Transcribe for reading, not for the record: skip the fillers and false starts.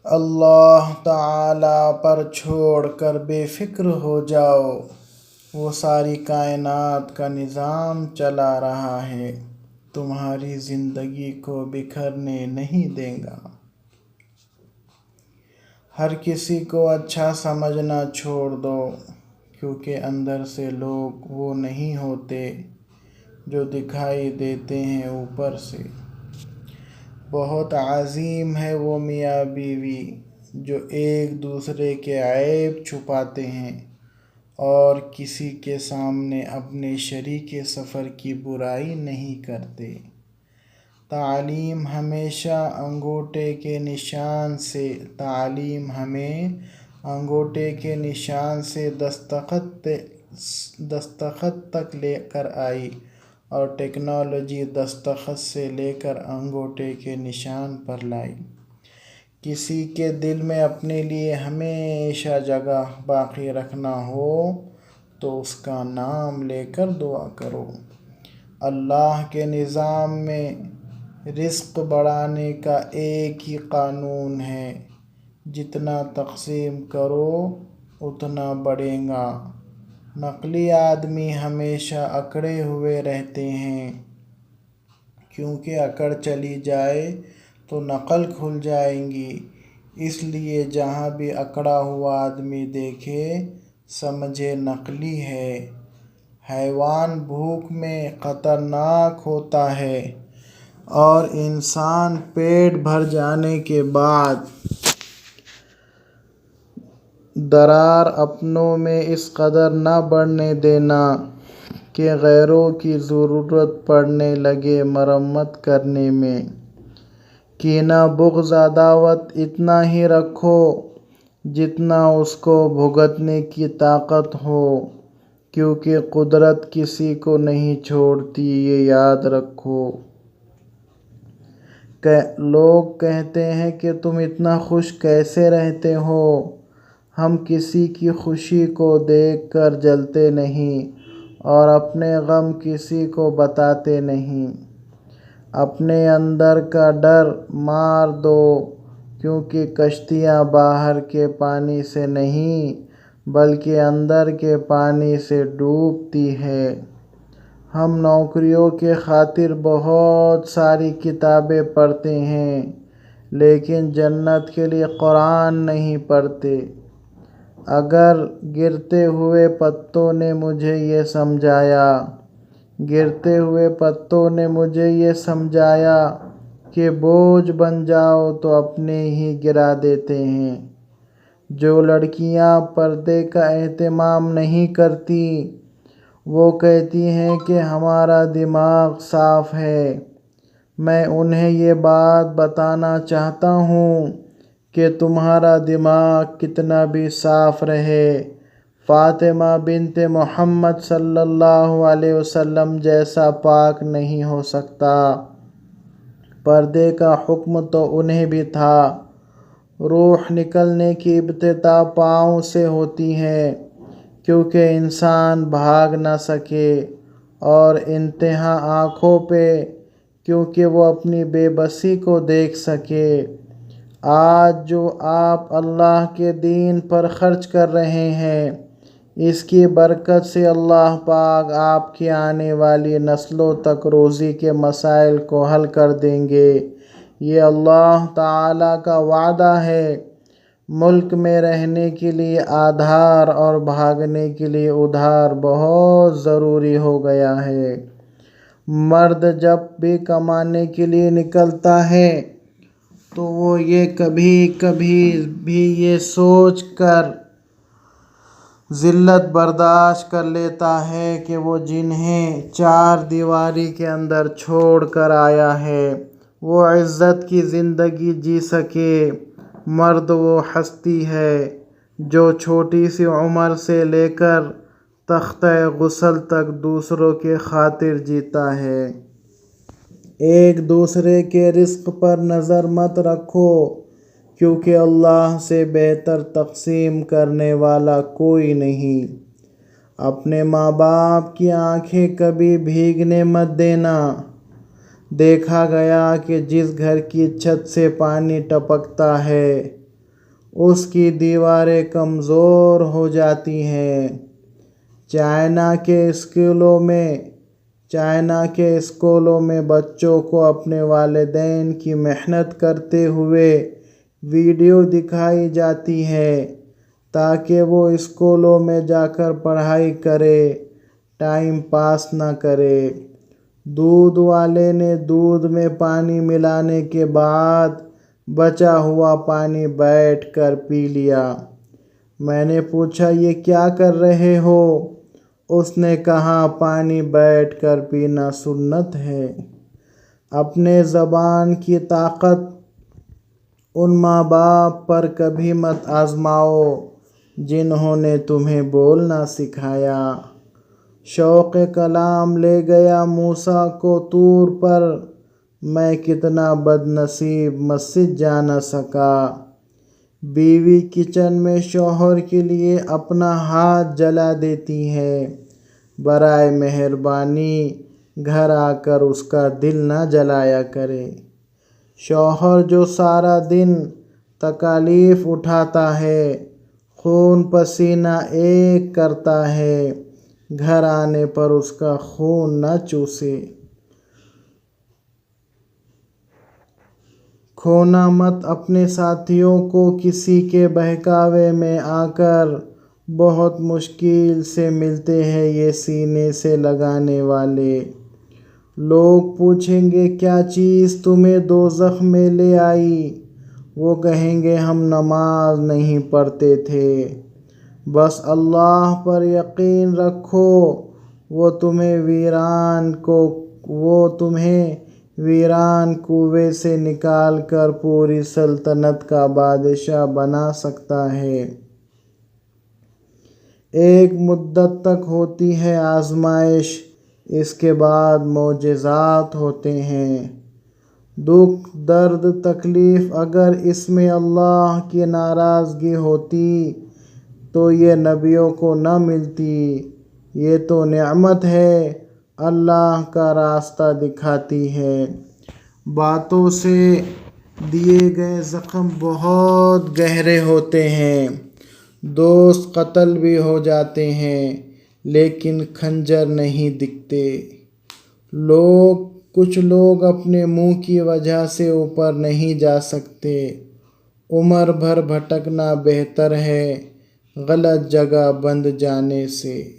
اللہ تعالیٰ پر چھوڑ کر بے فکر ہو جاؤ، وہ ساری کائنات کا نظام چلا رہا ہے، تمہاری زندگی کو بکھرنے نہیں دے گا۔ ہر کسی کو اچھا سمجھنا چھوڑ دو، کیونکہ اندر سے لوگ وہ نہیں ہوتے جو دکھائی دیتے ہیں اوپر سے۔ بہت عظیم ہے وہ میاں بیوی جو ایک دوسرے کے عیب چھپاتے ہیں اور کسی کے سامنے اپنے شریک سفر کی برائی نہیں کرتے۔ تعلیم ہمیں انگوٹھے کے نشان سے دستخط تک لے کر آئی، اور ٹیکنالوجی دستخط سے لے کر انگوٹھے کے نشان پر لائی۔ کسی کے دل میں اپنے لیے ہمیشہ جگہ باقی رکھنا ہو تو اس کا نام لے کر دعا کرو۔ اللہ کے نظام میں رزق بڑھانے کا ایک ہی قانون ہے، جتنا تقسیم کرو اتنا بڑھے گا۔ نقلی آدمی ہمیشہ اکڑے ہوئے رہتے ہیں، کیونکہ اکڑ چلی جائے تو نقل کھل جائے گی۔ اس لیے جہاں بھی اکڑا ہوا آدمی دیکھے سمجھے نقلی ہے۔ حیوان بھوک میں خطرناک ہوتا ہے، اور انسان پیٹ بھر جانے کے بعد درار اپنوں میں اس قدر نہ بڑھنے دینا کہ غیروں کی ضرورت پڑنے لگے مرمت کرنے میں۔ کینہ، بغض، عداوت اتنا ہی رکھو جتنا اس کو بھگتنے کی طاقت ہو، کیونکہ قدرت کسی کو نہیں چھوڑتی، یہ یاد رکھو۔ لوگ کہتے ہیں کہ تم اتنا خوش کیسے رہتے ہو؟ ہم کسی کی خوشی کو دیکھ کر جلتے نہیں اور اپنے غم کسی کو بتاتے نہیں۔ اپنے اندر کا ڈر مار دو، کیونکہ کشتیاں باہر کے پانی سے نہیں بلکہ اندر کے پانی سے ڈوبتی ہیں۔ ہم نوکریوں کی خاطر بہت ساری کتابیں پڑھتے ہیں، لیکن جنت کے لیے قرآن نہیں پڑھتے۔ اگر گرتے ہوئے پتوں نے مجھے یہ سمجھایا کہ بوجھ بن جاؤ تو اپنے ہی گرا دیتے ہیں۔ جو لڑکیاں پردے کا اہتمام نہیں کرتی وہ کہتی ہیں کہ ہمارا دماغ صاف ہے۔ میں انہیں یہ بات بتانا چاہتا ہوں کہ تمہارا دماغ کتنا بھی صاف رہے، فاطمہ بنت محمد صلی اللہ علیہ وسلم جیسا پاک نہیں ہو سکتا۔ پردے کا حکم تو انہیں بھی تھا۔ روح نکلنے کی ابتدا پاؤں سے ہوتی ہے، کیونکہ انسان بھاگ نہ سکے، اور انتہا آنکھوں پہ، کیونکہ وہ اپنی بے بسی کو دیکھ سکے۔ آج جو آپ اللہ کے دین پر خرچ کر رہے ہیں، اس کی برکت سے اللہ پاک آپ کی آنے والی نسلوں تک روزی کے مسائل کو حل کر دیں گے۔ یہ اللہ تعالیٰ کا وعدہ ہے۔ ملک میں رہنے کے لیے آدھار اور بھاگنے کے لیے ادھار بہت ضروری ہو گیا ہے۔ مرد جب بھی کمانے کے لیے نکلتا ہے تو وہ یہ کبھی بھی یہ سوچ کر ذلت برداشت کر لیتا ہے کہ وہ جنہیں چار دیواری کے اندر چھوڑ کر آیا ہے وہ عزت کی زندگی جی سکے۔ مرد وہ ہستی ہے جو چھوٹی سی عمر سے لے کر تختہ غسل تک دوسروں کی خاطر جیتا ہے۔ ایک دوسرے کے رزق پر نظر مت رکھو، کیونکہ اللہ سے بہتر تقسیم کرنے والا کوئی نہیں۔ اپنے ماں باپ کی آنکھیں کبھی بھیگنے مت دینا۔ دیکھا گیا کہ جس گھر کی چھت سے پانی ٹپکتا ہے اس کی دیواریں کمزور ہو جاتی ہیں۔ چائنا کے اسکولوں میں بچوں کو اپنے والدین کی محنت کرتے ہوئے ویڈیو دکھائی جاتی ہے تاکہ وہ اسکولوں میں جا کر پڑھائی کرے، ٹائم پاس نہ کرے۔ دودھ والے نے دودھ میں پانی ملانے کے بعد بچا ہوا پانی بیٹھ کر پی لیا۔ میں نے پوچھا، یہ کیا کر رہے ہو؟ اس نے کہا، پانی بیٹھ کر پینا سنت ہے۔ اپنے زبان کی طاقت ان ماں باپ پر کبھی مت آزماؤ جنہوں نے تمہیں بولنا سکھایا۔ شوق کلام لے گیا موسیٰ کو طور پر، میں کتنا بد نصیب مسجد جا نہ سکا۔ بیوی کچن میں شوہر کے لیے اپنا ہاتھ جلا دیتی ہے، برائے مہربانی گھر آ کر اس کا دل نہ جلایا کرے۔ شوہر جو سارا دن تکالیف اٹھاتا ہے، خون پسینہ ایک کرتا ہے، گھر آنے پر اس کا خون نہ چوسے۔ کھونا مت اپنے ساتھیوں کو کسی کے بہکاوے میں آ کر، بہت مشکل سے ملتے ہیں یہ سینے سے لگانے والے۔ لوگ پوچھیں گے، کیا چیز تمہیں دوزخ میں لے آئی؟ وہ کہیں گے، ہم نماز نہیں پڑھتے تھے۔ بس اللہ پر یقین رکھو، وہ تمہیں ویران کنویں سے نکال کر پوری سلطنت کا بادشاہ بنا سکتا ہے۔ ایک مدت تک ہوتی ہے آزمائش، اس کے بعد معجزات ہوتے ہیں۔ دکھ، درد، تکلیف، اگر اس میں اللہ کی ناراضگی ہوتی تو یہ نبیوں کو نہ ملتی۔ یہ تو نعمت ہے، اللہ کا راستہ دکھاتی ہے۔ باتوں سے دیے گئے زخم بہت گہرے ہوتے ہیں، دوست قتل بھی ہو جاتے ہیں لیکن خنجر نہیں دکھتے۔ کچھ لوگ اپنے منہ کی وجہ سے اوپر نہیں جا سکتے۔ عمر بھر بھٹکنا بہتر ہے غلط جگہ بندھ جانے سے۔